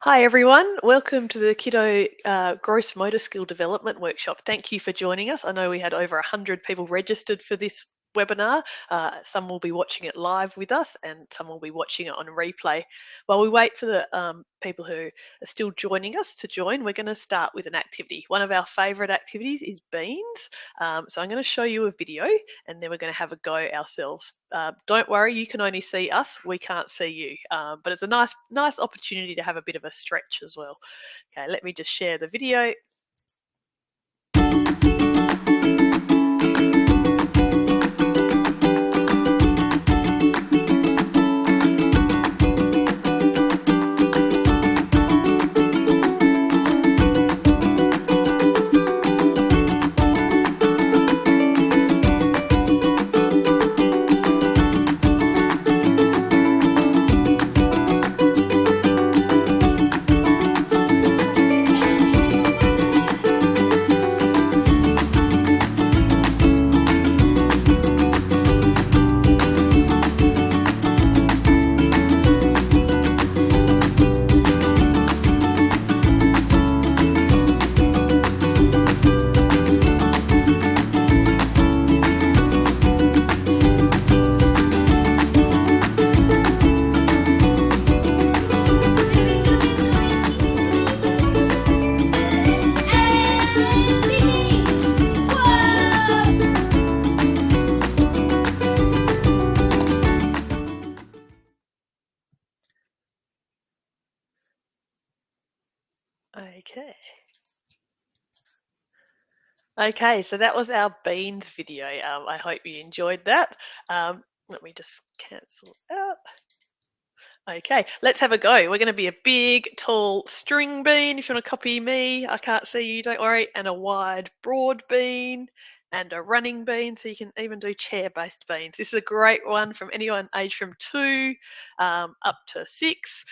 Hi everyone, welcome to the Kiddo Gross Motor Skill Development Workshop. Thank you for joining us. I know we had over 100 people registered for this webinar. Some will be watching it live with us and some will be watching it on replay. While we wait for the people who are still joining us to join, we're going to start with an activity. One of our favourite activities is beans. So I'm going to show you a video and then we're going to have a go ourselves. Don't worry, you can only see us, we can't see you. But it's a nice opportunity to have a bit of a stretch as well. Okay, let me just share the video. Okay, so that was our beans video. I hope you enjoyed that. Let me just cancel out. Okay, let's have a go. We're going to be a big, tall string bean. If you want to copy me, I can't see you, don't worry. And a wide, broad bean and a running bean. So you can even do chair-based beans. This is a great one from anyone aged from 2 up to 6.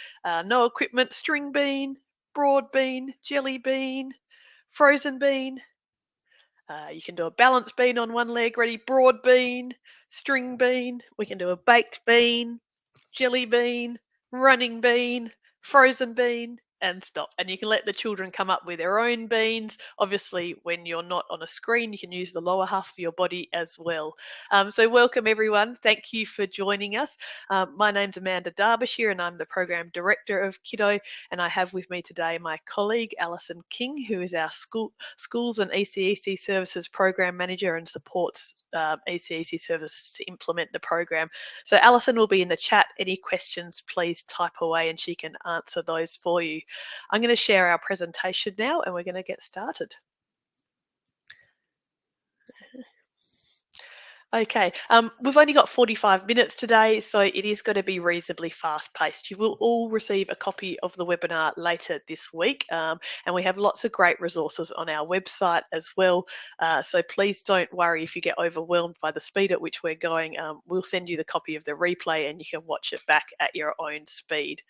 No equipment, string bean, broad bean, jelly bean, frozen bean. You can do a balanced bean on one leg, ready, broad bean, string bean. We can do a baked bean, jelly bean, running bean, frozen bean, and stop. And you can let the children come up with their own beans. Obviously, when you're not on a screen, you can use the lower half of your body as well. So welcome everyone. Thank you for joining us. My name's Amanda Derbyshire and I'm the Program Director of Kiddo. And I have with me today my colleague, Alison King, who is our Schools and ECEC Services Program Manager and supports ECEC Services to implement the program. So Alison will be in the chat. Any questions, please type away and she can answer those for you. I'm going to share our presentation now and we're going to get started. Okay, we've only got 45 minutes today, so it is going to be reasonably fast-paced. You will all receive a copy of the webinar later this week, and we have lots of great resources on our website as well, so please don't worry if you get overwhelmed by the speed at which we're going. We'll send you the copy of the replay and you can watch it back at your own speed.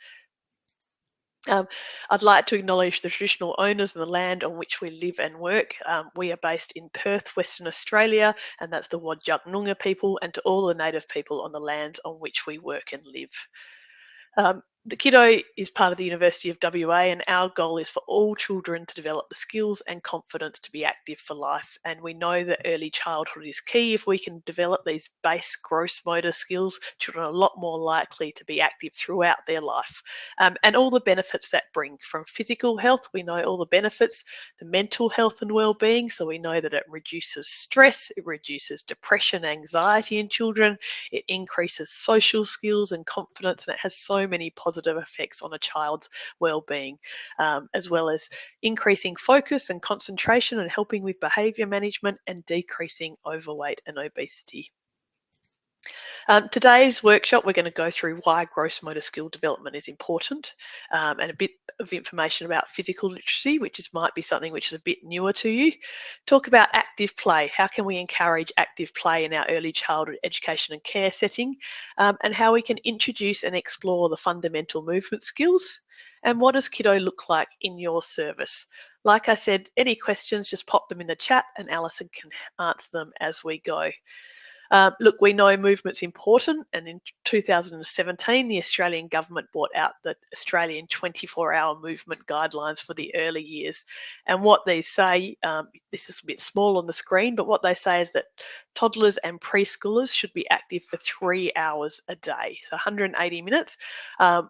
I'd like to acknowledge the traditional owners of the land on which we live and work. We are based in Perth, Western Australia, and that's the Wadjuk Noongar people, and to all the native people on the lands on which we work and live. The Kiddo is part of the University of WA, and our goal is for all children to develop the skills and confidence to be active for life. And we know that early childhood is key. If we can develop these base gross motor skills, children are a lot more likely to be active throughout their life. And all the benefits that bring, from physical health, we know all the benefits, to mental health and well-being. So we know that it reduces stress, it reduces depression, anxiety in children, it increases social skills and confidence, and it has so many positive effects on a child's well-being, as well as increasing focus and concentration and helping with behaviour management and decreasing overweight and obesity. Today's workshop, we're going to go through why gross motor skill development is important, and a bit of information about physical literacy, which might be something which is a bit newer to you. Talk about active play. How can we encourage active play in our early childhood education and care setting, and how we can introduce and explore the fundamental movement skills. And what does Kiddo look like in your service? Like I said, any questions, just pop them in the chat and Alison can answer them as we go. Look, we know movement's important, and in 2017, the Australian government brought out the Australian 24-hour movement guidelines for the early years. And what they say, this is a bit small on the screen, but what they say is that toddlers and preschoolers should be active for 3 hours a day, so 180 minutes.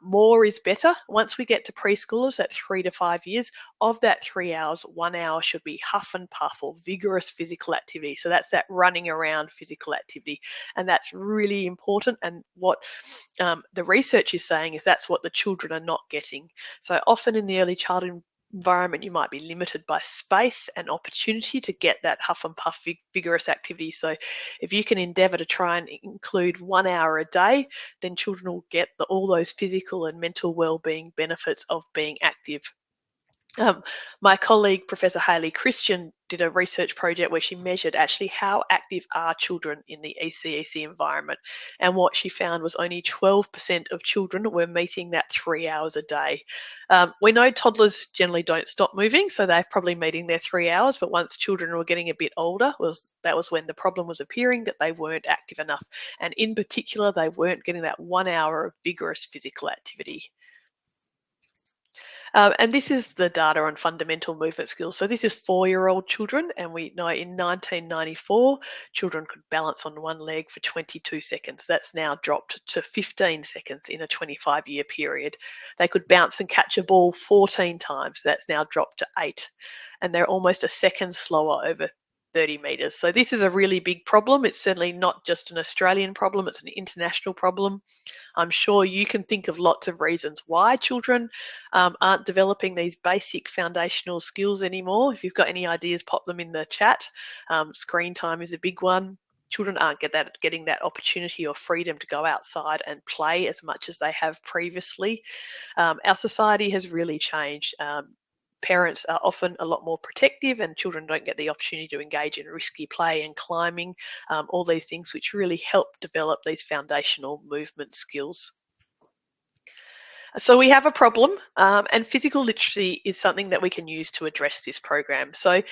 More is better. Once we get to preschoolers at 3 to 5 years, of that 3 hours, 1 hour should be huff and puff or vigorous physical activity. So that's that running around physical activity. And that's really important. And what the research is saying is that's what the children are not getting. So often in the early childhood environment, you might be limited by space and opportunity to get that huff and puff vigorous activity. So if you can endeavour to try and include 1 hour a day, then children will get all those physical and mental well-being benefits of being active. My colleague, Professor Hayley Christian, did a research project where she measured actually how active are children in the ECEC environment. And what she found was only 12% of children were meeting that 3 hours a day. We know toddlers generally don't stop moving, so they're probably meeting their 3 hours. But once children were getting a bit older, that was when the problem was appearing that they weren't active enough. And in particular, they weren't getting that 1 hour of vigorous physical activity. And this is the data on fundamental movement skills. So this is 4-year-old children, and we know in 1994, children could balance on one leg for 22 seconds. That's now dropped to 15 seconds in a 25-year period. They could bounce and catch a ball 14 times. That's now dropped to 8. And they're almost a second slower over 30 metres. So this is a really big problem. It's certainly not just an Australian problem, it's an international problem. I'm sure you can think of lots of reasons why children aren't developing these basic foundational skills anymore. If you've got any ideas, pop them in the chat. Screen time is a big one. Children aren't getting that opportunity or freedom to go outside and play as much as they have previously. Our society has really changed. Parents are often a lot more protective, and children don't get the opportunity to engage in risky play and climbing, all these things which really help develop these foundational movement skills. So we have a problem, and physical literacy is something that we can use to address this program. So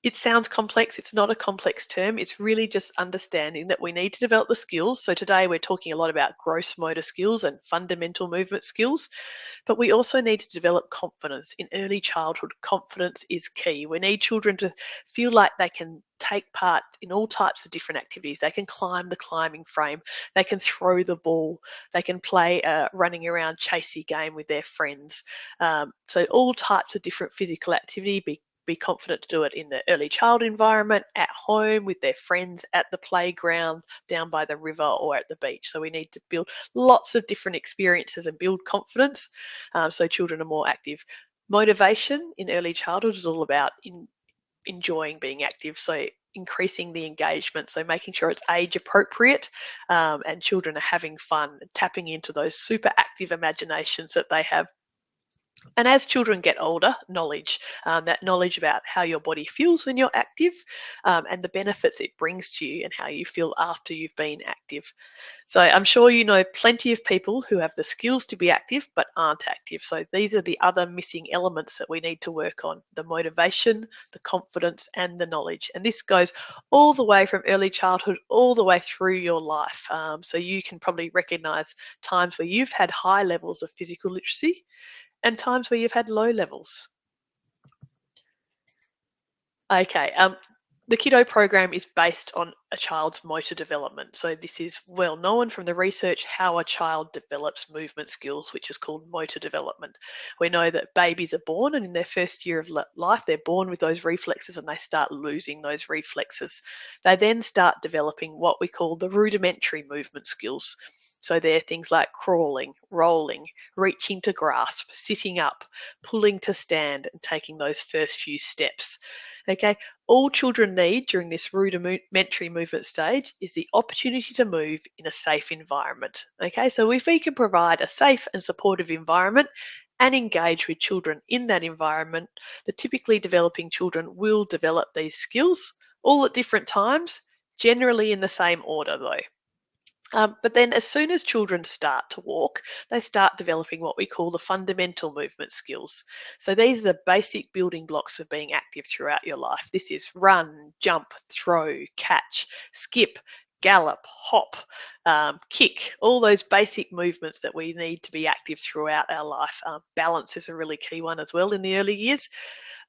it sounds complex. It's not a complex term. It's really just understanding that we need to develop the skills. So today we're talking a lot about gross motor skills and fundamental movement skills, but we also need to develop confidence. In early childhood, confidence is key. We need children to feel like they can take part in all types of different activities. They can climb the climbing frame. They can throw the ball. They can play a running around chasey game with their friends. So all types of different physical activity, be confident to do it in the early child environment, at home with their friends, at the playground, down by the river or at the beach. So we need to build lots of different experiences and build confidence so children are more active. Motivation in early childhood is all about enjoying being active. So increasing the engagement, so making sure it's age appropriate and children are having fun, tapping into those super active imaginations that they have. And as children get older, knowledge, that knowledge about how your body feels when you're active and the benefits it brings to you and how you feel after you've been active. So I'm sure you know plenty of people who have the skills to be active but aren't active. So these are the other missing elements that we need to work on: the motivation, the confidence, and the knowledge. And this goes all the way from early childhood all the way through your life. So you can probably recognize times where you've had high levels of physical literacy and times where you've had low levels. Okay, the KIDDO program is based on a child's motor development. So this is well known from the research how a child develops movement skills, which is called motor development. We know that babies are born, and in their first year of life, they're born with those reflexes and they start losing those reflexes. They then start developing what we call the rudimentary movement skills. So they're things like crawling, rolling, reaching to grasp, sitting up, pulling to stand, and taking those first few steps. Okay, all children need during this rudimentary movement stage is the opportunity to move in a safe environment. Okay, so if we can provide a safe and supportive environment and engage with children in that environment, the typically developing children will develop these skills all at different times, generally in the same order though. But then as soon as children start to walk, they start developing what we call the fundamental movement skills. So these are the basic building blocks of being active throughout your life. This is run, jump, throw, catch, skip, gallop, hop, kick, all those basic movements that we need to be active throughout our life. Balance is a really key one as well in the early years.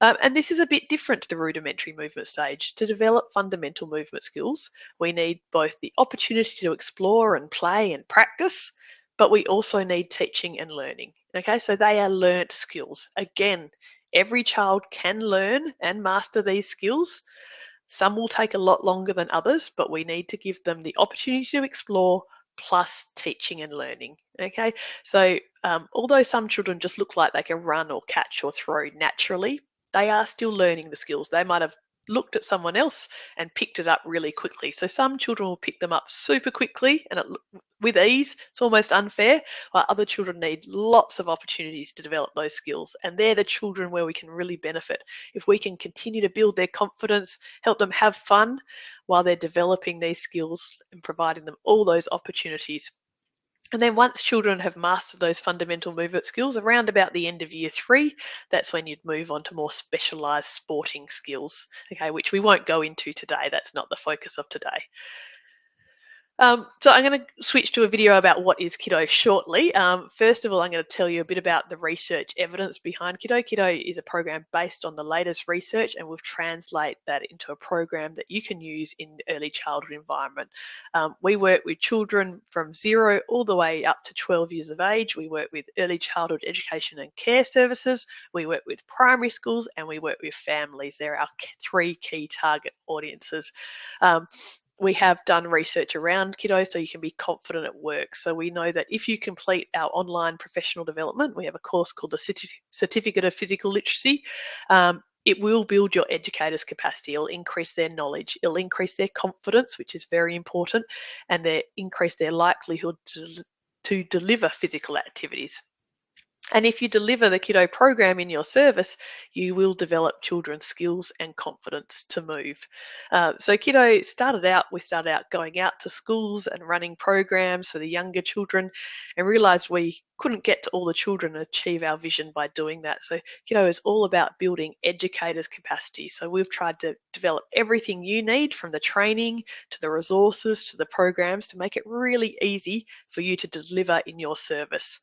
And this is a bit different to the rudimentary movement stage. To develop fundamental movement skills, we need both the opportunity to explore and play and practice, but we also need teaching and learning. Okay, so they are learnt skills. Again, every child can learn and master these skills. Some will take a lot longer than others, but we need to give them the opportunity to explore plus teaching and learning. Okay, so although some children just look like they can run or catch or throw naturally, they are still learning the skills. They might have looked at someone else and picked it up really quickly. So some children will pick them up super quickly and with ease. It's almost unfair. While other children need lots of opportunities to develop those skills. And they're the children where we can really benefit. If we can continue to build their confidence, help them have fun while they're developing these skills and providing them all those opportunities. And then once children have mastered those fundamental movement skills, around about the end of year 3, that's when you'd move on to more specialised sporting skills, okay, which we won't go into today. That's not the focus of today. So I'm going to switch to a video about what is KIDDO shortly. First of all, I'm going to tell you a bit about the research evidence behind KIDDO. KIDDO is a program based on the latest research, and we've translated that into a program that you can use in early childhood environment. We work with children from 0 all the way up to 12 years of age. We work with early childhood education and care services. We work with primary schools, and we work with families. They're our 3 key target audiences. We have done research around KIDDO so you can be confident at work. So we know that if you complete our online professional development, we have a course called the Certificate of Physical Literacy. It will build your educator's capacity. It'll increase their knowledge. It'll increase their confidence, which is very important, and increase their likelihood to deliver physical activities. And if you deliver the KIDDO program in your service, you will develop children's skills and confidence to move. So KIDDO we started out going out to schools and running programs for the younger children and realized we couldn't get to all the children and achieve our vision by doing that. So KIDDO is all about building educators' capacity. So we've tried to develop everything you need, from the training to the resources to the programs, to make it really easy for you to deliver in your service.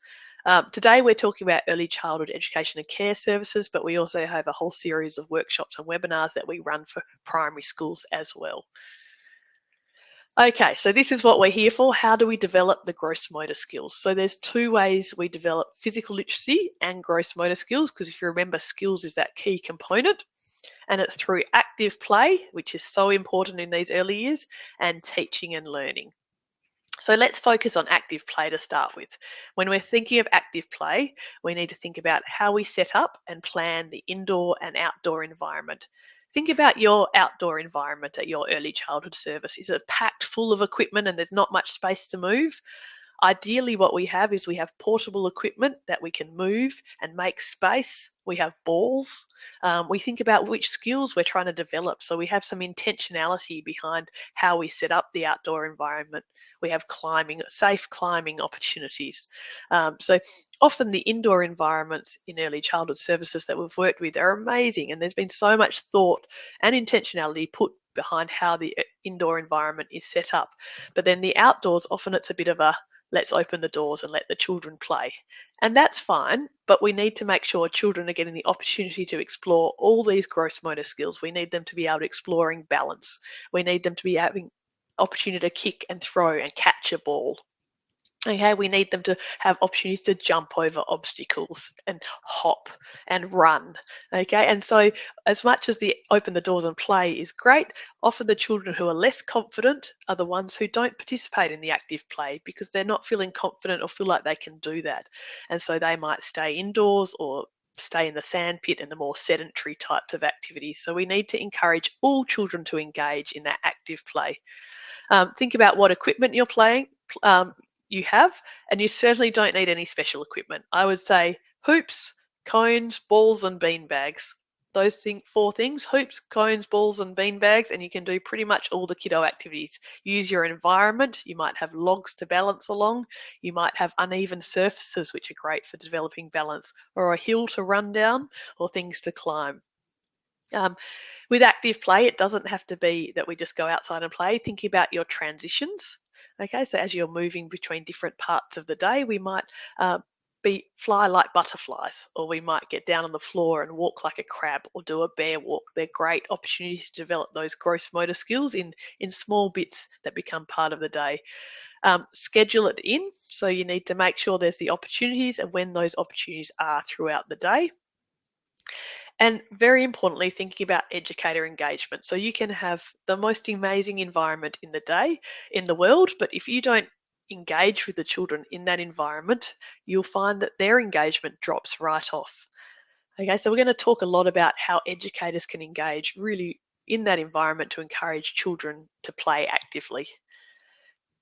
Today we're talking about early childhood education and care services, but we also have a whole series of workshops and webinars that we run for primary schools as well. Okay, so this is what we're here for. How do we develop the gross motor skills? So there's 2 ways we develop physical literacy and gross motor skills, because if you remember, skills is that key component. And it's through active play, which is so important in these early years, and teaching and learning. So let's focus on active play to start with. When we're thinking of active play, we need to think about how we set up and plan the indoor and outdoor environment. Think about your outdoor environment at your early childhood service. Is it packed full of equipment and there's not much space to move? Ideally, what we have is we have portable equipment that we can move and make space. We have balls. We think about which skills we're trying to develop. So we have some intentionality behind how we set up the outdoor environment. We have safe climbing opportunities. So often the indoor environments in early childhood services that we've worked with are amazing. And there's been so much thought and intentionality put behind how the indoor environment is set up. But then the outdoors, often it's a bit of a let's open the doors and let the children play. And that's fine, but we need to make sure children are getting the opportunity to explore all these gross motor skills. We need them to be able to exploring balance. We need them to be having opportunity to kick and throw and catch a ball. Okay, we need them to have opportunities to jump over obstacles and hop and run. Okay, and so as much as the open the doors and play is great, often the children who are less confident are the ones who don't participate in the active play because they're not feeling confident or feel like they can do that. And so they might stay indoors or stay in the sandpit and the more sedentary types of activities. So we need to encourage all children to engage in that active play. Think about what equipment you're playing. You have, and you certainly don't need any special equipment. I would say hoops, cones, balls, and bean bags. Those 4 things: hoops, cones, balls, and bean bags, and you can do pretty much all the KIDDO activities. Use your environment. You might have logs to balance along. You might have uneven surfaces, which are great for developing balance, or a hill to run down, or things to climb. Um, with active play, it doesn't have to be that we just go outside and play. Thinking about your transitions. Okay, so as you're moving between different parts of the day, we might be fly like butterflies, or we might get down on the floor and walk like a crab, or do a bear walk. They're great opportunities to develop those gross motor skills in small bits that become part of the day. Schedule it in, so you need to make sure there's the opportunities and when those opportunities are throughout the day. And very importantly, thinking about educator engagement. So you can have the most amazing environment in the day, in the world, but if you don't engage with the children in that environment, you'll find that their engagement drops right off. Okay, so we're going to talk a lot about how educators can engage really in that environment to encourage children to play actively.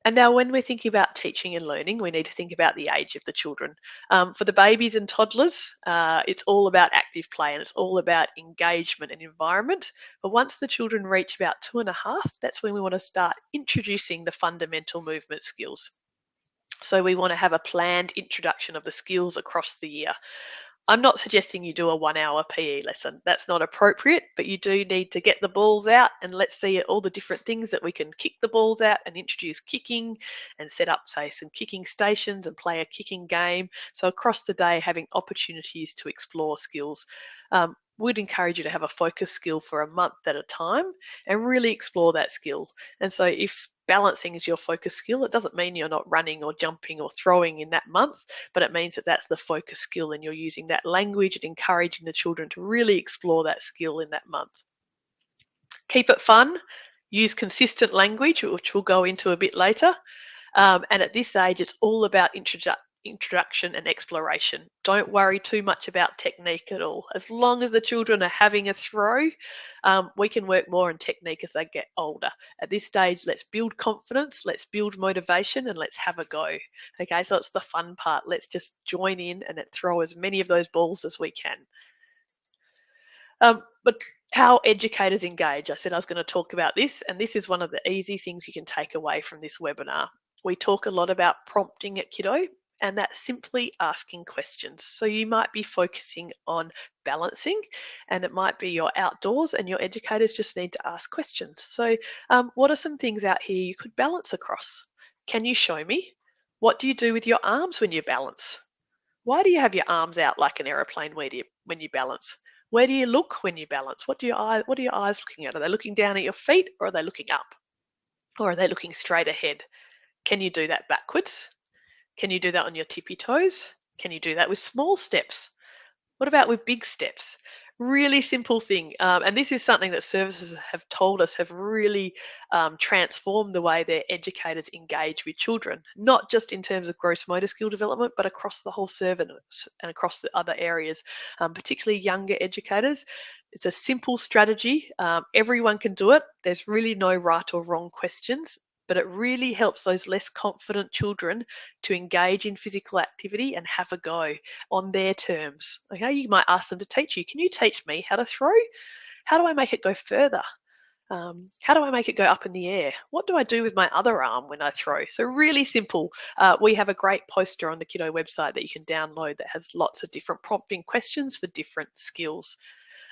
And now, when we're thinking about teaching and learning, we need to think about the age of the children. For the babies and toddlers, it's all about active play and it's all about engagement and environment. But once the children reach about 2.5, that's when we want to start introducing the fundamental movement skills. So we want to have a planned introduction of the skills across the year. I'm not suggesting you do a 1 hour PE lesson. That's not appropriate, but you do need to get the balls out and let's see all the different things that we can kick the balls out and introduce kicking and set up, say, some kicking stations and play a kicking game. So across the day, having opportunities to explore skills. We'd encourage you to have a focus skill for a month at a time and really explore that skill. And so if balancing is your focus skill, it doesn't mean you're not running or jumping or throwing in that month, but it means that that's the focus skill and you're using that language and encouraging the children to really explore that skill in that month. Keep it fun, use consistent language, which we'll go into a bit later. And at this age, it's all about introduction and exploration. Don't worry too much about technique at all. As long as the children are having a throw, we can work more on technique as they get older. At this stage, let's build confidence, let's build motivation, and let's have a go. Okay, so it's the fun part. Let's just join in and throw as many of those balls as we can. But how educators engage, I said I was going to talk about this, and this is one of the easy things you can take away from this webinar. We talk a lot about prompting at KIDDO, and that's simply asking questions. So you might be focusing on balancing, and it might be you're outdoors and your educators just need to ask questions. So what are some things out here you could balance across? Can you show me? What do you do with your arms when you balance? Why do you have your arms out like an aeroplane when you balance? Where do you look when you balance? What are your eyes looking at? Are they looking down at your feet or are they looking up? Or are they looking straight ahead? Can you do that backwards? Can you do that on your tippy toes? Can you do that with small steps? What about with big steps? Really simple thing. And this is something that services have told us have really transformed the way their educators engage with children, not just in terms of gross motor skill development, but across the whole service and across the other areas, particularly younger educators. It's a simple strategy. Everyone can do it. There's really no right or wrong questions, but it really helps those less confident children to engage in physical activity and have a go on their terms. Okay, you might ask them to teach you. Can you teach me how to throw? How do I make it go further? How do I make it go up in the air? What do I do with my other arm when I throw? So really simple. We have a great poster on the KIDDO website that you can download that has lots of different prompting questions for different skills.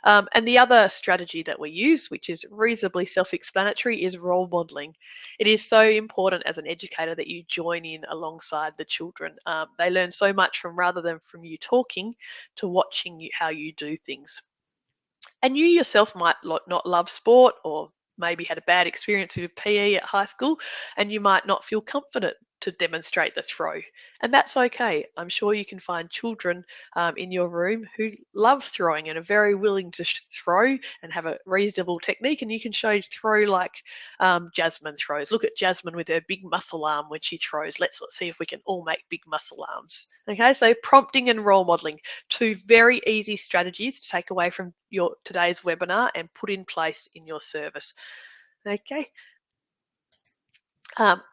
And the other strategy that we use, which is reasonably self-explanatory, is role modelling. It is so important as an educator that you join in alongside the children. They learn so much rather than from you talking to watching how you do things. And you yourself might not love sport or maybe had a bad experience with PE at high school and you might not feel confident to demonstrate the throw. And that's okay. I'm sure you can find children in your room who love throwing and are very willing to throw and have a reasonable technique. And you can show throw like Jasmine throws. Look at Jasmine with her big muscle arm when she throws. Let's see if we can all make big muscle arms. Okay, so prompting and role modeling, two very easy strategies to take away from your today's webinar and put in place in your service. Okay.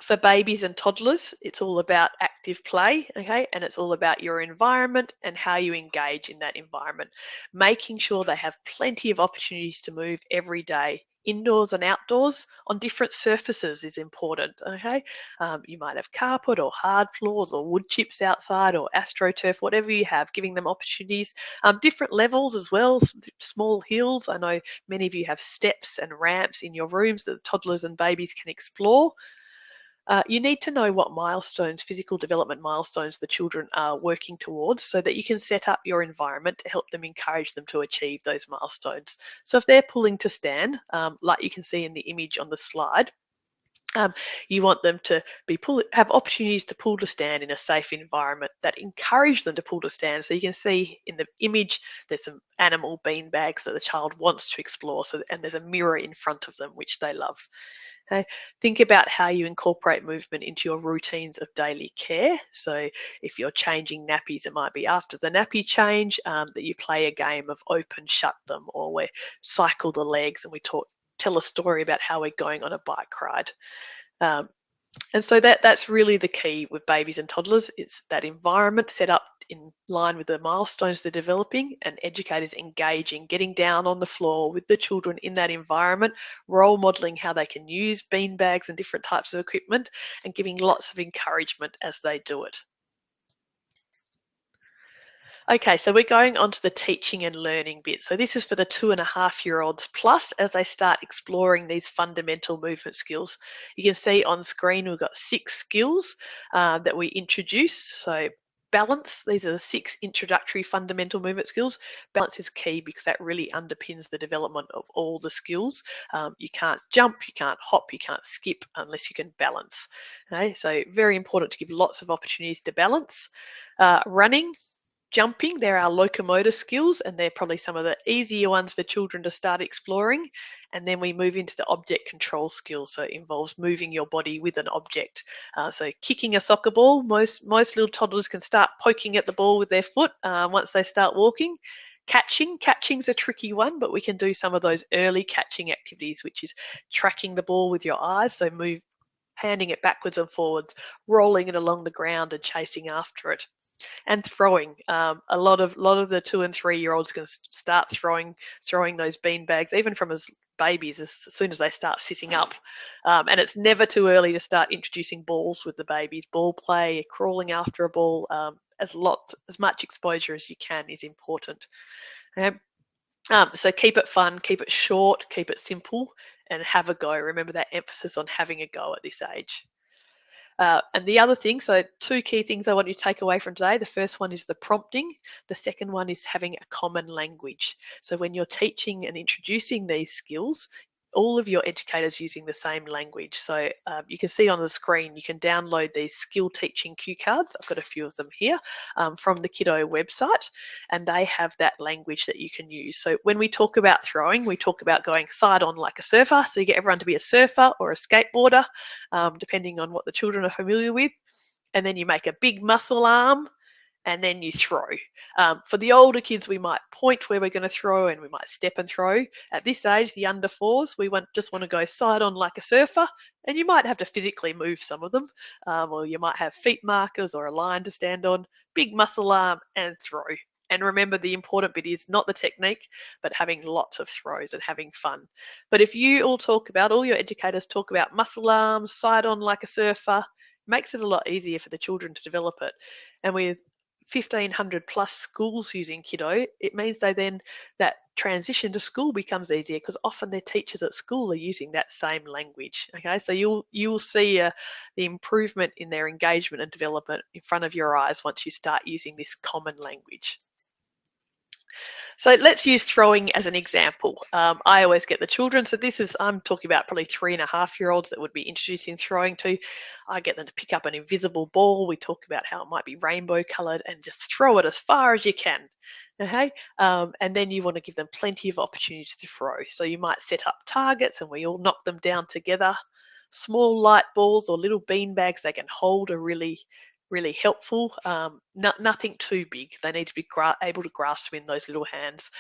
For babies and toddlers, it's all about active play, okay, and it's all about your environment and how you engage in that environment, making sure they have plenty of opportunities to move every day indoors and outdoors on different surfaces is important. Okay, you might have carpet or hard floors or wood chips outside or astroturf, whatever you have, giving them opportunities. Different levels as well, small hills. I know many of you have steps and ramps in your rooms that toddlers and babies can explore. You need to know what milestones, physical development milestones, the children are working towards so that you can set up your environment to help them encourage them to achieve those milestones. So if they're pulling to stand, like you can see in the image on the slide, um, you want them to have opportunities to pull to stand in a safe environment that encourage them to pull to stand. So you can see in the image, there's some animal bean bags that the child wants to explore. So, and there's a mirror in front of them, which they love. Okay. Think about how you incorporate movement into your routines of daily care. So if you're changing nappies, it might be after the nappy change that you play a game of open shut them, or we cycle the legs and we tell a story about how we're going on a bike ride. And so that's really the key with babies and toddlers. It's that environment set up in line with the milestones they're developing, and educators engaging, getting down on the floor with the children in that environment, role modeling how they can use bean bags and different types of equipment, and giving lots of encouragement as they do it. Okay, so we're going on to the teaching and learning bit. So this is for the 2.5-year-olds plus as they start exploring these fundamental movement skills. You can see on screen we've got 6 skills that we introduce. So balance, these are the 6 introductory fundamental movement skills. Balance is key because that really underpins the development of all the skills. You can't jump, you can't hop, you can't skip unless you can balance. Okay, so very important to give lots of opportunities to balance. Running, jumping, there are locomotor skills, and they're probably some of the easier ones for children to start exploring. And then we move into the object control skills, so it involves moving your body with an object. So kicking a soccer ball, most little toddlers can start poking at the ball with their foot once they start walking. Catching's a tricky one, but we can do some of those early catching activities, which is tracking the ball with your eyes, so handing it backwards and forwards, rolling it along the ground and chasing after it. And throwing. A lot of the 2 and 3-year-olds can start throwing those bean bags even from as babies as soon as they start sitting up. And it's never too early to start introducing balls with the babies. Ball play, crawling after a ball, as much exposure as you can is important. So keep it fun, keep it short, keep it simple, and have a go. Remember that emphasis on having a go at this age. And the other thing, so 2 key things I want you to take away from today. The first one is the prompting. The second one is having a common language. So when you're teaching and introducing these skills, all of your educators using the same language. So you can see on the screen, you can download these skill teaching cue cards. I've got a few of them here from the KIDDO website, and they have that language that you can use. So when we talk about throwing, we talk about going side on like a surfer. So you get everyone to be a surfer or a skateboarder, depending on what the children are familiar with. And then you make a big muscle arm, and then you throw. For the older kids, we might point where we're going to throw, and we might step and throw. At this age, the under 4s, we just want to go side on like a surfer, and you might have to physically move some of them, or you might have feet markers or a line to stand on, big muscle arm and throw. And remember, the important bit is not the technique, but having lots of throws and having fun. But if you all your educators talk about muscle arms, side on like a surfer, makes it a lot easier for the children to develop it. And with 1,500 plus schools using KIDDO, it means that transition to school becomes easier because often their teachers at school are using that same language. Okay, so you'll see the improvement in their engagement and development in front of your eyes once you start using this common language. So let's use throwing as an example. I always get the children, so I'm talking about probably 3.5-year-olds that would be introducing throwing to. I get them to pick up an invisible ball. We talk about how it might be rainbow coloured and just throw it as far as you can. Okay, and then you want to give them plenty of opportunities to throw. So you might set up targets and we all knock them down together. Small light balls or little bean bags they can hold are really helpful. Nothing too big. They need to be able to grasp them in those little hands.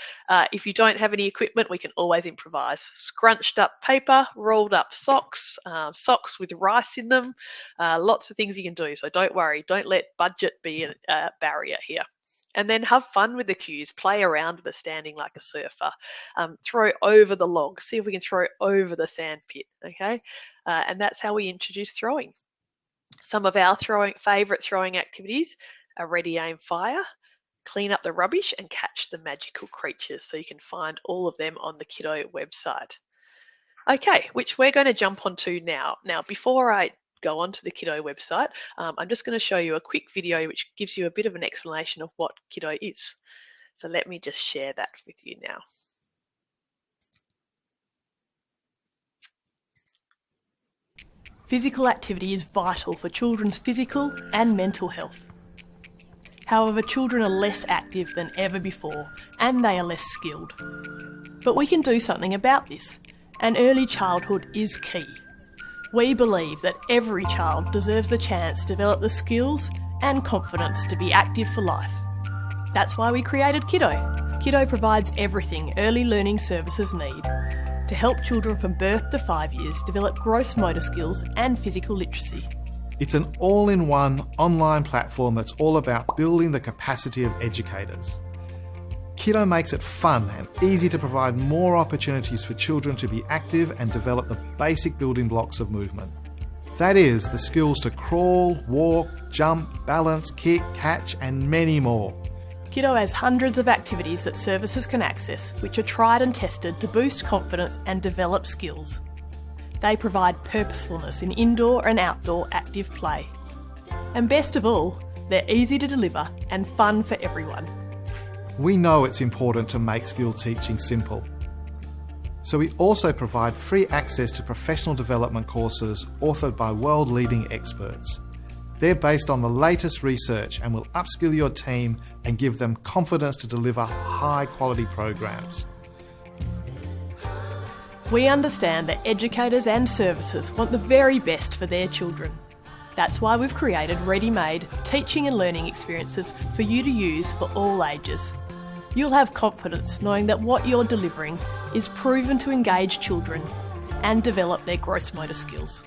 If you don't have any equipment, we can always improvise. Scrunched up paper, rolled up socks, socks with rice in them, lots of things you can do. So don't worry, don't let budget be a barrier here. And then have fun with the cues, play around with the standing like a surfer, throw over the log, see if we can throw over the sand pit, okay? And that's how we introduce throwing. Some of our favourite throwing activities are ready, aim, fire, clean up the rubbish, and catch the magical creatures. So you can find all of them on the KIDDO website. Okay, which we're going to jump onto now. Now, before I go onto the KIDDO website, I'm just going to show you a quick video which gives you a bit of an explanation of what KIDDO is. So let me just share that with you now. Physical activity is vital for children's physical and mental health. However, children are less active than ever before and they are less skilled. But we can do something about this, and early childhood is key. We believe that every child deserves the chance to develop the skills and confidence to be active for life. That's why we created KIDDO. KIDDO provides everything early learning services need to help children from birth to 5 years develop gross motor skills and physical literacy. It's an all-in-one online platform that's all about building the capacity of educators. KIDDO makes it fun and easy to provide more opportunities for children to be active and develop the basic building blocks of movement. That is, the skills to crawl, walk, jump, balance, kick, catch, and many more. KIDDO has hundreds of activities that services can access, which are tried and tested to boost confidence and develop skills. They provide purposefulness in indoor and outdoor active play. And best of all, they're easy to deliver and fun for everyone. We know it's important to make skill teaching simple. So we also provide free access to professional development courses authored by world-leading experts. They're based on the latest research and will upskill your team and give them confidence to deliver high-quality programs. We understand that educators and services want the very best for their children. That's why we've created ready-made teaching and learning experiences for you to use for all ages. You'll have confidence knowing that what you're delivering is proven to engage children and develop their gross motor skills.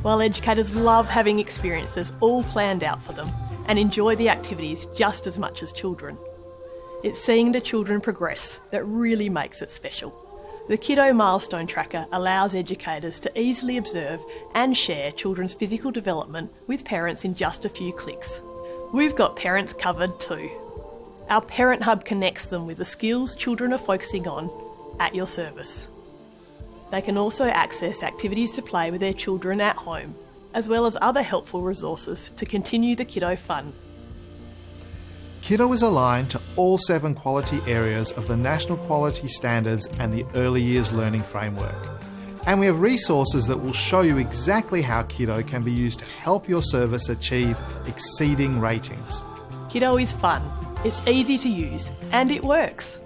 While educators love having experiences all planned out for them and enjoy the activities just as much as children. It's seeing the children progress that really makes it special. The KIDDO Milestone Tracker allows educators to easily observe and share children's physical development with parents in just a few clicks. We've got parents covered too. Our Parent Hub connects them with the skills children are focusing on at your service. They can also access activities to play with their children at home, as well as other helpful resources to continue the KIDDO fun. KIDDO is aligned to all 7 quality areas of the National Quality Standards and the Early Years Learning Framework. And we have resources that will show you exactly how KIDDO can be used to help your service achieve exceeding ratings. KIDDO is fun, it's easy to use, and it works.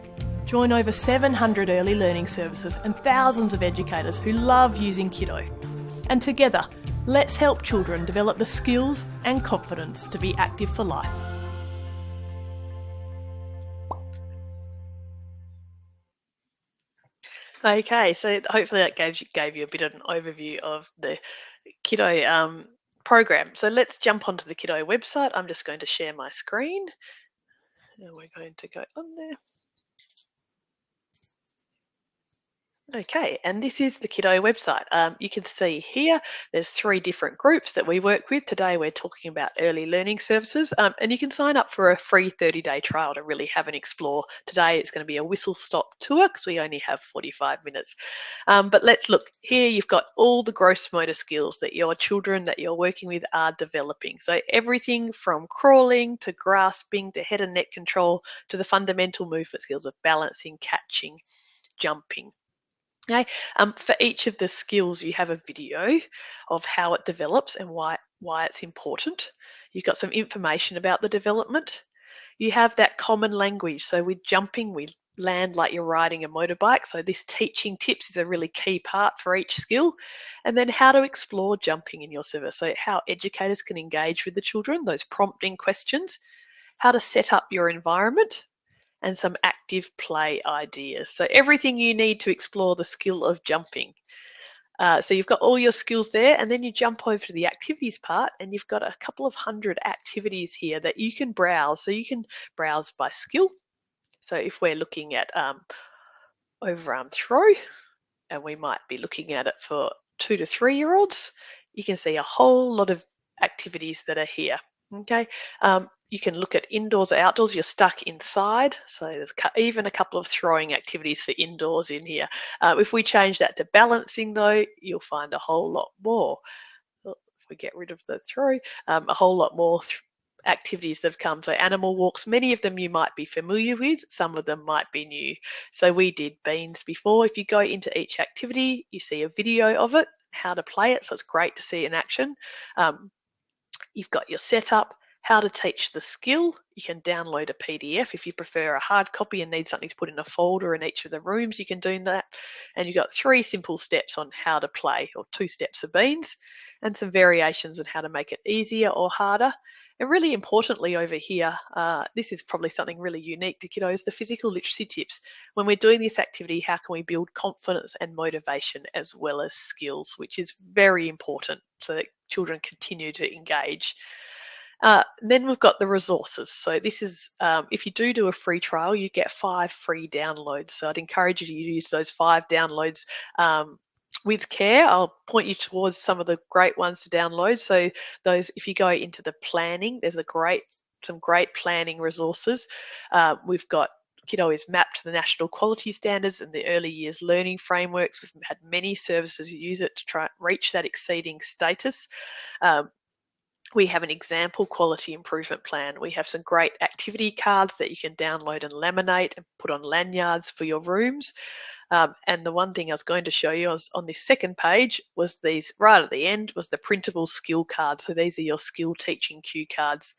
Join over 700 early learning services and thousands of educators who love using KIDDO. And together, let's help children develop the skills and confidence to be active for life. Okay, so hopefully that gave you a bit of an overview of the KIDDO program. So let's jump onto the KIDDO website. I'm just going to share my screen. And we're going to go on there. Okay, and this is the KIDDO website. You can see here there's 3 different groups that we work with. Today we're talking about early learning services, and you can sign up for a free 30-day trial to really have an explore. Today it's going to be a whistle-stop tour because we only have 45 minutes. But let's look. Here you've got all the gross motor skills that your children that you're working with are developing. So everything from crawling to grasping to head and neck control to the fundamental movement skills of balancing, catching, jumping. Okay. For each of the skills, you have a video of how it develops and why it's important. You've got some information about the development. You have that common language. So with jumping, we land like you're riding a motorbike. So this teaching tips is a really key part for each skill. And then how to explore jumping in your service. So how educators can engage with the children, those prompting questions, how to set up your environment, and some active play ideas. So everything you need to explore the skill of jumping. So you've got all your skills there, and then you jump over to the activities part, and you've got a couple of hundred activities here that you can browse. So you can browse by skill. So if we're looking at overarm throw, and we might be looking at it for 2 to 3 year olds, you can see a whole lot of activities that are here. Okay, you can look at indoors or outdoors. You're stuck inside, so there's even a couple of throwing activities for indoors in here. If we change that to balancing, though, you'll find a whole lot more. If we get rid of the throw, a whole lot more activities that have come. So animal walks, many of them you might be familiar with, some of them might be new. So we did beans before. If you go into each activity, you see a video of it, how to play it. So it's great to see in action. You've got your setup, how to teach the skill. You can download a PDF if you prefer a hard copy and need something to put in a folder in each of the rooms, you can do that. And you've got 3 simple steps on how to play, or 2 steps of beans, and some variations on how to make it easier or harder. And really importantly over here, this is probably something really unique to kiddos, the physical literacy tips. When we're doing this activity, how can we build confidence and motivation as well as skills, which is very important so that children continue to engage. Then we've got the resources. So this is, if you do a free trial, you get 5 free downloads. So I'd encourage you to use those 5 downloads with care. I'll point you towards some of the great ones to download. So those, if you go into the planning, there's some great planning resources. We've got Kiddo is mapped to the national quality standards and the early years learning frameworks. We've had many services use it to try and reach that exceeding status. We have an example quality improvement plan. We have some great activity cards that you can download and laminate and put on lanyards for your rooms. And the one thing I was going to show you on this second page was these, right at the end, was the printable skill cards. So these are your skill teaching cue cards.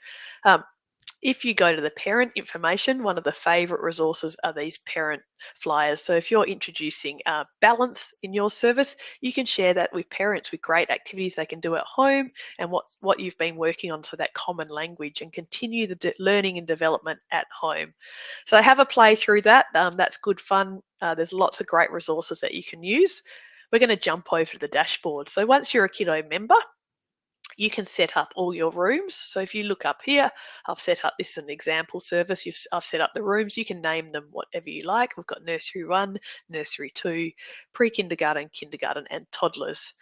If you go to the parent information, one of the favourite resources are these parent flyers. So if you're introducing balance in your service, you can share that with parents with great activities they can do at home and what you've been working on, so that common language, and continue the learning and development at home. So have a play through that. That's good fun. There's lots of great resources that you can use. We're going to jump over to the dashboard. So once you're a Kiddo member, you can set up all your rooms. So if you look up here, I've set up, this is an example service. I've set up the rooms. You can name them whatever you like. We've got nursery 1, nursery 2, pre-kindergarten, kindergarten, and toddlers.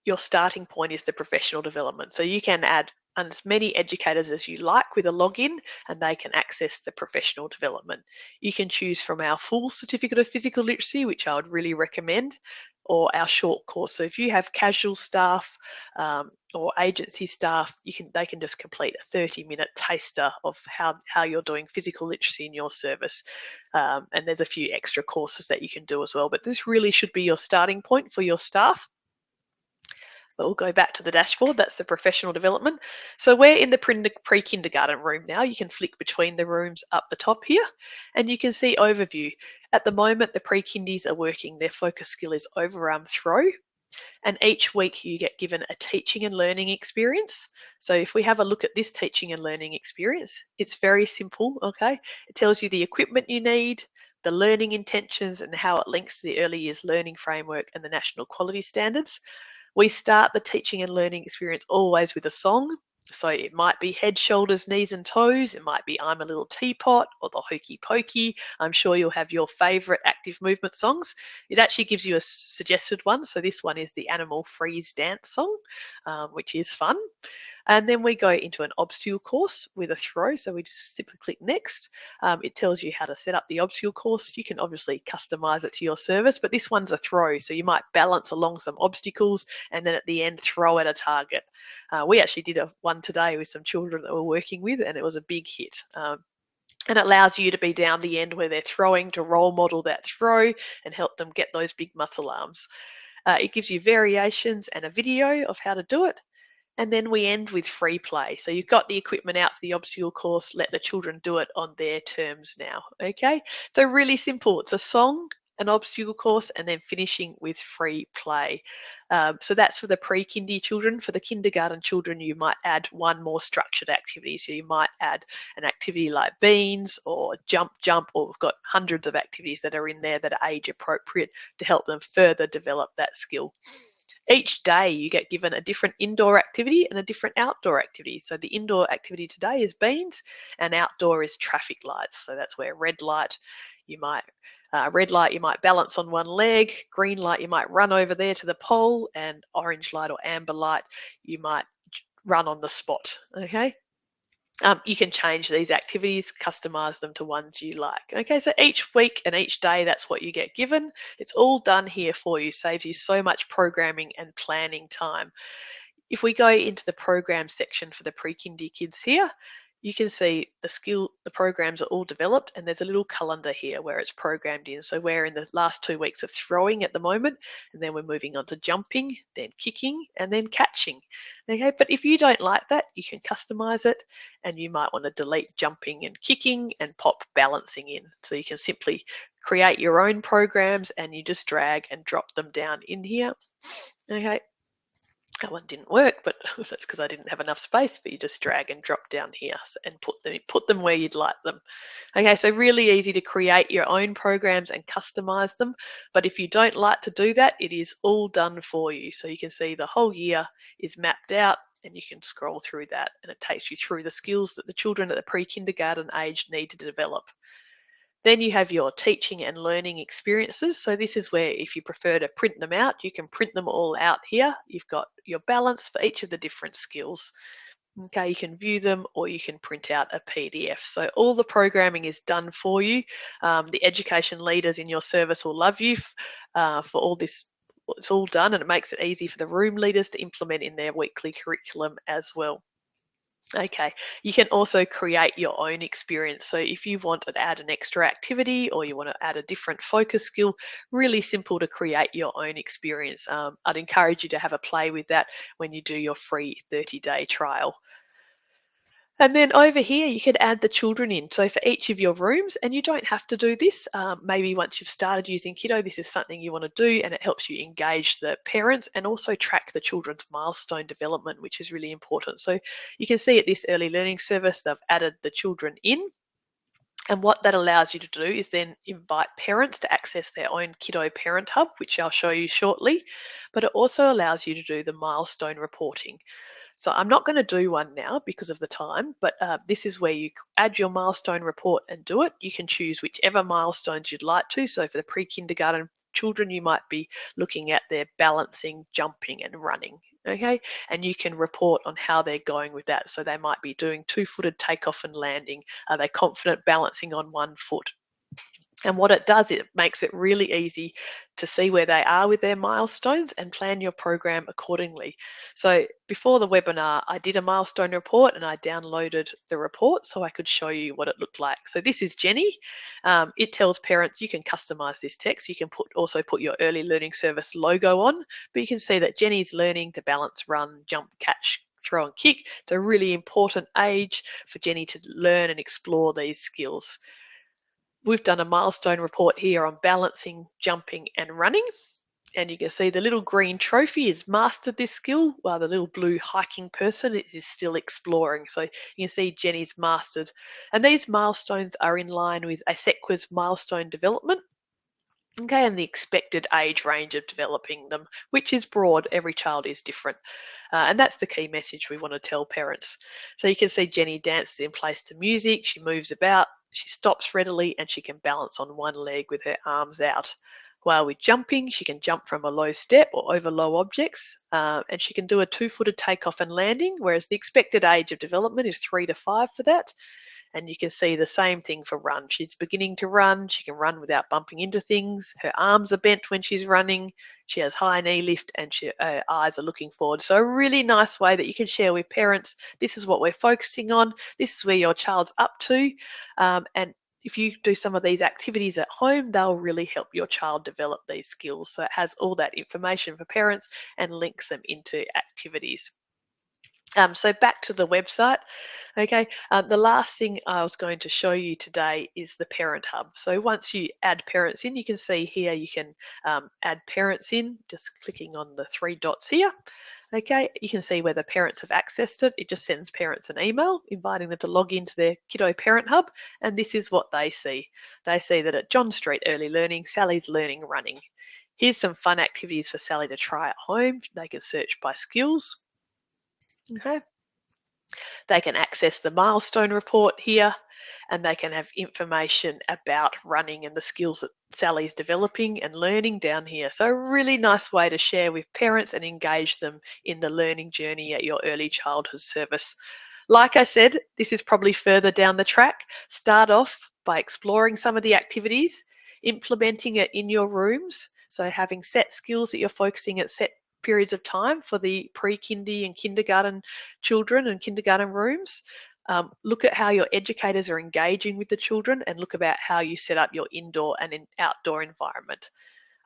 Your starting point is the professional development. So you can add as many educators as you like with a login, and they can access the professional development. You can choose from our full certificate of physical literacy, which I would really recommend, or our short course. So if you have casual staff or agency staff, they can just complete a 30-minute taster of how you're doing physical literacy in your service. And there's a few extra courses that you can do as well. But this really should be your starting point for your staff. We'll go back to the dashboard. That's the professional development. So we're in the pre-kindergarten room now. You can flick between the rooms up the top here, and you can see overview. At the moment, the pre-kindies are working. Their focus skill is overarm throw. And each week you get given a teaching and learning experience. So if we have a look at this teaching and learning experience, it's very simple, okay? It tells you the equipment you need, the learning intentions, and how it links to the early years learning framework and the national quality standards. We start the teaching and learning experience always with a song. So it might be Head, Shoulders, Knees and Toes. It might be I'm a Little Teapot or the Hokey Pokey. I'm sure you'll have your favourite active movement songs. It actually gives you a suggested one. So this one is the Animal Freeze Dance song, which is fun. And then we go into an obstacle course with a throw. So we just simply click next. It tells you how to set up the obstacle course. You can obviously customize it to your service, but this one's a throw. So you might balance along some obstacles and then at the end throw at a target. We actually did one today with some children that we're working with, and it was a big hit. And it allows you to be down the end where they're throwing to role model that throw and help them get those big muscle arms. It gives you variations and a video of how to do it. And then we end with free play. So you've got the equipment out for the obstacle course, let the children do it on their terms now, okay? So really simple. It's a song an obstacle course, and then finishing with free play. So that's for the pre-kindy children. For the kindergarten children, you might add one more structured activity. So you might add an activity like beans or jump, or we've got hundreds of activities that are in there that are age appropriate to help them further develop that skill. Each day you get given a different indoor activity and a different outdoor activity. So the indoor activity today is beans, and outdoor is traffic lights. So that's where red light, you might balance on one leg, green light you might run over there to the pole, and orange light or amber light you might run on the spot. Okay. You can change these activities, customize them to ones you like. Okay, so each week and each day, that's what you get given. It's all done here for you, saves you so much programming and planning time. If we go into the program section for the pre-kindy kids here, you can see the programs are all developed, and there's a little calendar here where it's programmed in. So we're in the last 2 weeks of throwing at the moment, and then we're moving on to jumping, then kicking, and then catching. Okay, but if you don't like that, you can customize it, and you might want to delete jumping and kicking and pop balancing in. So you can simply create your own programs, and you just drag and drop them down in here. Okay, that one didn't work, but that's because I didn't have enough space. But you just drag and drop down here and put them where you'd like them. Okay, so really easy to create your own programs and customize them. But if you don't like to do that, it is all done for you. So you can see the whole year is mapped out, and you can scroll through that, and it takes you through the skills that the children at the pre-kindergarten age need to develop. Then you have your teaching and learning experiences. So this is where, if you prefer to print them out, you can print them all out here. You've got your balance for each of the different skills. Okay, you can view them, or you can print out a PDF. So all the programming is done for you. The education leaders in your service will love you for all this. It's all done, and it makes it easy for the room leaders to implement in their weekly curriculum as well. Okay, you can also create your own experience. So if you want to add an extra activity, or you want to add a different focus skill, really simple to create your own experience. I'd encourage you to have a play with that when you do your free 30-day trial. And then over here, you could add the children in. So for each of your rooms, and you don't have to do this, maybe once you've started using KIDDO, this is something you want to do, and it helps you engage the parents and also track the children's milestone development, which is really important. So you can see at this early learning service, they've added the children in. And what that allows you to do is then invite parents to access their own KIDDO Parent Hub, which I'll show you shortly. But it also allows you to do the milestone reporting. So I'm not going to do one now because of the time, but this is where you add your milestone report and do it. You can choose whichever milestones you'd like to. So for the pre-kindergarten children, you might be looking at their balancing, jumping, and running. Okay, and you can report on how they're going with that. So they might be doing 2-footed takeoff and landing. Are they confident balancing on 1 foot? And what it does, it makes it really easy to see where they are with their milestones and plan your program accordingly. So before the webinar, I did a milestone report, and I downloaded the report so I could show you what it looked like. So this is Jenny. It tells parents you can customize this text. You can also put your early learning service logo on, but you can see that Jenny's learning to balance, run, jump, catch, throw and kick. It's a really important age for Jenny to learn and explore these skills. We've done a milestone report here on balancing, jumping, and running. And you can see the little green trophy has mastered this skill, while the little blue hiking person is still exploring. So you can see Jenny's mastered. And these milestones are in line with ASEQUA's milestone development. Okay, and the expected age range of developing them, which is broad. Every child is different. And that's the key message we want to tell parents. So you can see Jenny dances in place to music. She moves about. She stops readily, and she can balance on one leg with her arms out. While with jumping, she can jump from a low step or over low objects, and she can do a 2-footed takeoff and landing, whereas the expected age of development is 3 to 5 for that. And you can see the same thing for run. She's beginning to run. She can run without bumping into things. Her arms are bent when she's running. She has high knee lift, and her eyes are looking forward. So a really nice way that you can share with parents, this is what we're focusing on. This is where your child's up to. And if you do some of these activities at home, they'll really help your child develop these skills. So it has all that information for parents and links them into activities. So back to the website. Okay, the last thing I was going to show you today is the Parent Hub. So once you add parents in, you can see here you can add parents in, just clicking on the three dots here. Okay, you can see whether parents have accessed it. It just sends parents an email inviting them to log into their Kiddo Parent Hub, and this is what they see. They see that at John Street Early Learning, Sally's learning running. Here's some fun activities for Sally to try at home. They can search by skills. Okay. They can access the milestone report here, and they can have information about running and the skills that Sally's developing and learning down here. So a really nice way to share with parents and engage them in the learning journey at your early childhood service. Like I said, this is probably further down the track. Start off by exploring some of the activities, implementing it in your rooms. So having set skills that you're focusing at set periods of time for the pre-kindy and kindergarten children and kindergarten rooms. Look at how your educators are engaging with the children and look about how you set up your indoor and outdoor environment.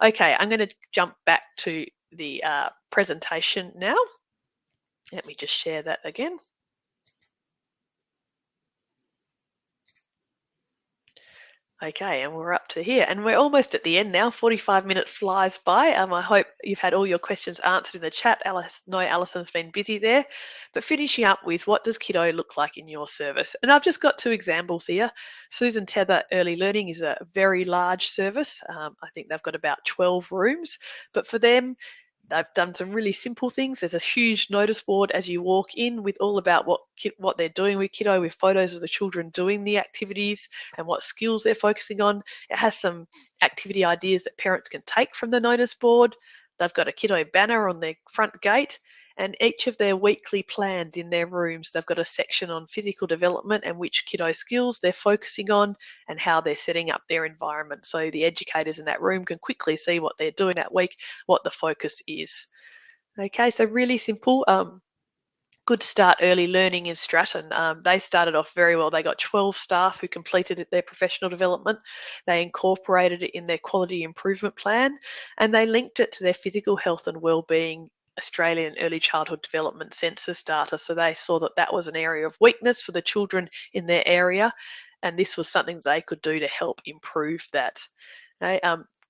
Okay, I'm going to jump back to the presentation now. Let me just share that again. Okay, and we're up to here, and we're almost at the end now. 45 minutes flies by. I hope you've had all your questions answered in the chat. Alison's been busy there. But finishing up with, what does Kiddo look like in your service? And I've just got two examples here. Susan Tether Early Learning is a very large service. I think they've got about 12 rooms. But for them, they've done some really simple things. There's a huge notice board as you walk in with all about what they're doing with Kiddo, with photos of the children doing the activities and what skills they're focusing on. It has some activity ideas that parents can take from the notice board. They've got a Kiddo banner on their front gate, and each of their weekly plans in their rooms, they've got a section on physical development and which Kiddo skills they're focusing on and how they're setting up their environment. So the educators in that room can quickly see what they're doing that week, what the focus is. Okay, so really simple. Good Start Early Learning in Stratton. They started off very well. They got 12 staff who completed their professional development. They incorporated it in their quality improvement plan, and they linked it to their physical health and wellbeing Australian Early Childhood Development Census data. So they saw that that was an area of weakness for the children in their area, and this was something they could do to help improve that. Okay,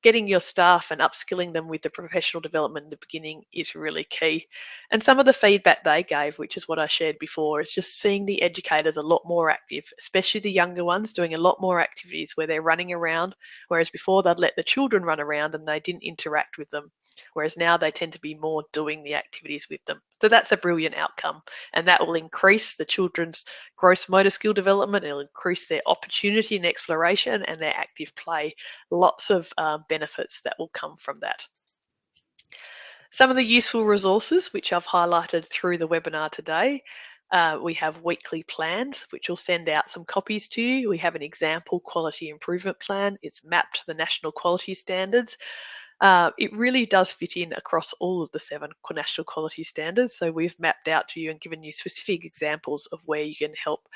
getting your staff and upskilling them with the professional development in the beginning is really key. And some of the feedback they gave, which is what I shared before, is just seeing the educators a lot more active, especially the younger ones doing a lot more activities where they're running around, whereas before they'd let the children run around and they didn't interact with them, whereas now they tend to be more doing the activities with them. So that's a brilliant outcome, and that will increase the children's gross motor skill development. It'll increase their opportunity and exploration and their active play. Lots of benefits that will come from that. Some of the useful resources which I've highlighted through the webinar today. We have weekly plans, which will send out some copies to you. We have an example quality improvement plan. It's mapped to the national quality standards. It really does fit in across all of the 7 national quality standards. So we've mapped out to you and given you specific examples of where you can help,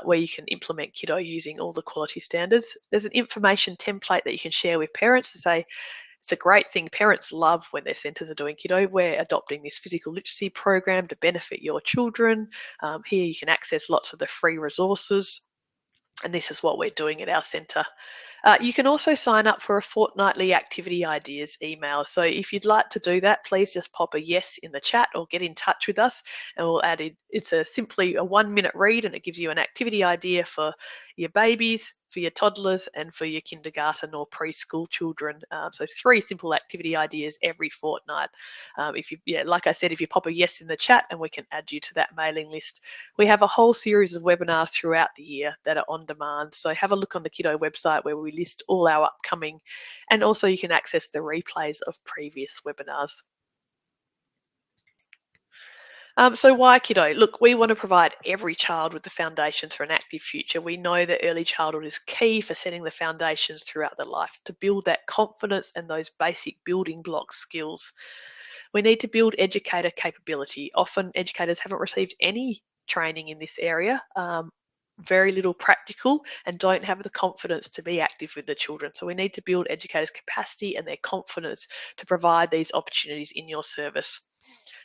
where you can implement Kiddo using all the quality standards. There's an information template that you can share with parents to say, it's a great thing. Parents love when their centres are doing Kiddo. We're adopting this physical literacy program to benefit your children. Here you can access lots of the free resources. And this is what we're doing at our centre. You can also sign up for a fortnightly activity ideas email. So if you'd like to do that, please just pop a yes in the chat or get in touch with us and we'll add it. It's simply a 1-minute read and it gives you an activity idea for your babies, for your toddlers and for your kindergarten or preschool children. So 3 simple activity ideas every fortnight. Like I said, if you pop a yes in the chat and we can add you to that mailing list. We have a whole series of webinars throughout the year that are on demand. So have a look on the Kiddo website where we list all our upcoming, and also you can access the replays of previous webinars. So why Kiddo? Look, we want to provide every child with the foundations for an active future. We know that early childhood is key for setting the foundations throughout their life to build that confidence and those basic building block skills. We need to build educator capability. Often educators haven't received any training in this area, very little practical, and don't have the confidence to be active with the children. So we need to build educators' capacity and their confidence to provide these opportunities in your service.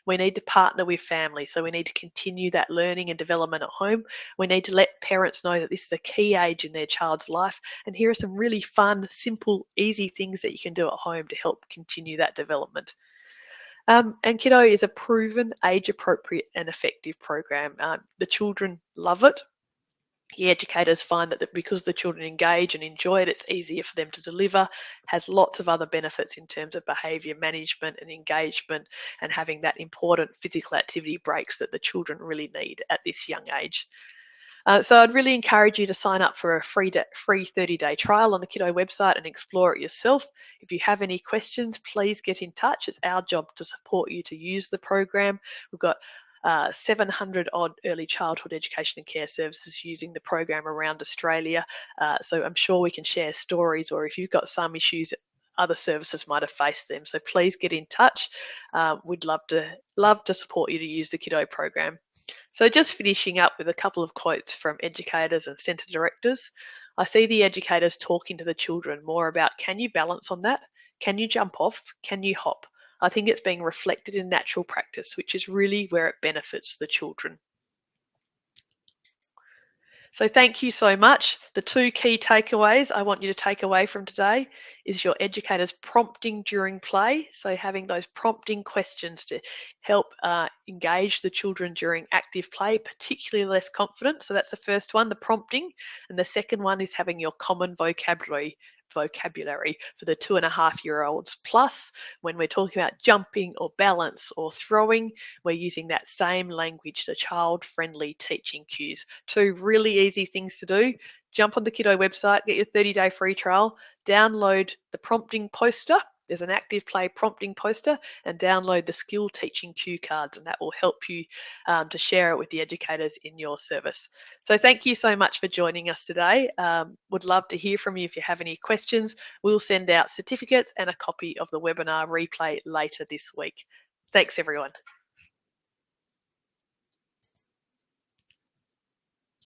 We need to partner with families, so we need to continue that learning and development at home. We need to let parents know that this is a key age in their child's life, and here are some really fun, simple, easy things that you can do at home to help continue that development. And Kiddo is a proven age-appropriate and effective program. The children love it. The educators find that because the children engage and enjoy it, it's easier for them to deliver, has lots of other benefits in terms of behaviour management and engagement, and having that important physical activity breaks that the children really need at this young age. So I'd really encourage you to sign up for a free 30-day trial on the Kiddo website and explore it yourself. If you have any questions, please get in touch. It's our job to support you to use the program. We've got 700 odd early childhood education and care services using the program around Australia. So I'm sure we can share stories, or if you've got some issues, other services might have faced them. So please get in touch. We'd love to support you to use the Kiddo program. So just finishing up with a couple of quotes from educators and centre directors. I see the educators talking to the children more about, can you balance on that? Can you jump off? Can you hop? I think it's being reflected in natural practice, which is really where it benefits the children. So thank you so much. The two key takeaways I want you to take away from today is your educators prompting during play. So having those prompting questions to help engage the children during active play, particularly less confident. So that's the first one, the prompting. And the second one is having your common vocabulary for the 2.5-year-olds. Plus, when we're talking about jumping or balance or throwing, we're using that same language, the child-friendly teaching cues. Two really easy things to do. Jump on the Kiddo website, get your 30-day free trial, download the prompting poster. There's an active play prompting poster, and download the skill teaching cue cards, and that will help you to share it with the educators in your service. So thank you so much for joining us today. Would love to hear from you if you have any questions. We'll send out certificates and a copy of the webinar replay later this week. Thanks, everyone.